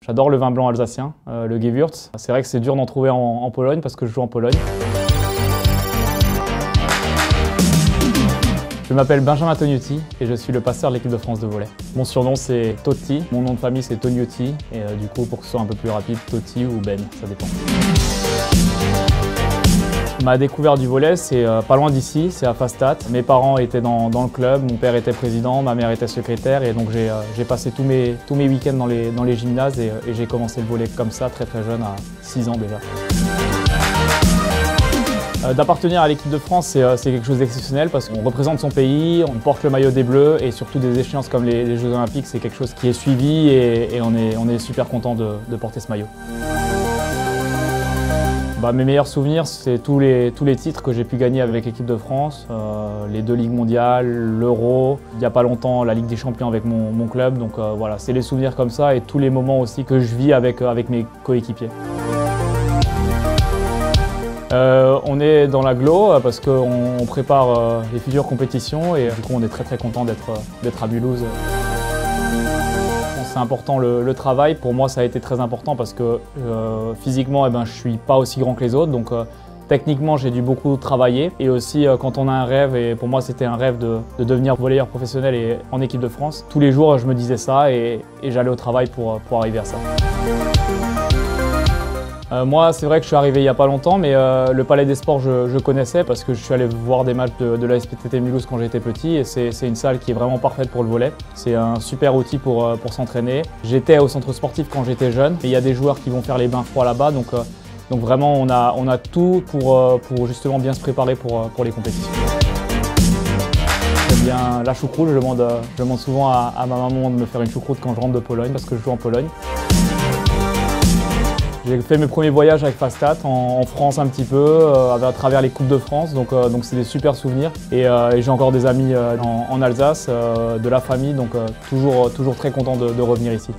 J'adore le vin blanc alsacien, le Gewürz. C'est vrai que c'est dur d'en trouver en Pologne parce que je joue en Pologne. Je m'appelle Benjamin Tognuti et je suis le passeur de l'équipe de France de volley. Mon surnom c'est Totti, mon nom de famille c'est Tognuti et du coup pour que ce soit un peu plus rapide, Totti ou Ben, ça dépend. Ma découverte du volley, c'est pas loin d'ici, c'est à Fastad. Mes parents étaient dans le club, mon père était président, ma mère était secrétaire et donc j'ai passé tous mes week-ends dans les gymnases et j'ai commencé le volley comme ça, très jeune, à 6 ans déjà. D'appartenir à l'équipe de France, c'est quelque chose d'exceptionnel parce qu'on représente son pays, on porte le maillot des Bleus et surtout des échéances comme les Jeux Olympiques, c'est quelque chose qui est suivi et on est super content de porter ce maillot. Mes meilleurs souvenirs, c'est tous les titres que j'ai pu gagner avec l'équipe de France, les 2 Ligues mondiales, l'Euro, il n'y a pas longtemps la Ligue des Champions avec mon club, donc voilà, c'est les souvenirs comme ça et tous les moments aussi que je vis avec mes coéquipiers. On est dans l'agglo parce qu'on prépare les futures compétitions et du coup on est très content d'être à Mulhouse. C'est important le travail, pour moi ça a été très important parce que physiquement je ne suis pas aussi grand que les autres, donc techniquement j'ai dû beaucoup travailler et aussi quand on a un rêve, et pour moi c'était un rêve de devenir volleyeur professionnel et en équipe de France, tous les jours je me disais ça et j'allais au travail pour arriver à ça. Moi, c'est vrai que je suis arrivé il n'y a pas longtemps, mais le Palais des Sports, je connaissais parce que je suis allé voir des matchs de la SPTT Mulhouse quand j'étais petit et c'est une salle qui est vraiment parfaite pour le volley. C'est un super outil pour s'entraîner. J'étais au centre sportif quand j'étais jeune et il y a des joueurs qui vont faire les bains froids là-bas, donc vraiment on a tout pour justement bien se préparer pour les compétitions. J'aime bien la choucroute, je demande souvent à ma maman de me faire une choucroute quand je rentre de Pologne parce que je joue en Pologne. J'ai fait mes premiers voyages avec Fastad, en France un petit peu, à travers les Coupes de France, donc c'est des super souvenirs. Et j'ai encore des amis en Alsace, de la famille, donc toujours très content de revenir ici.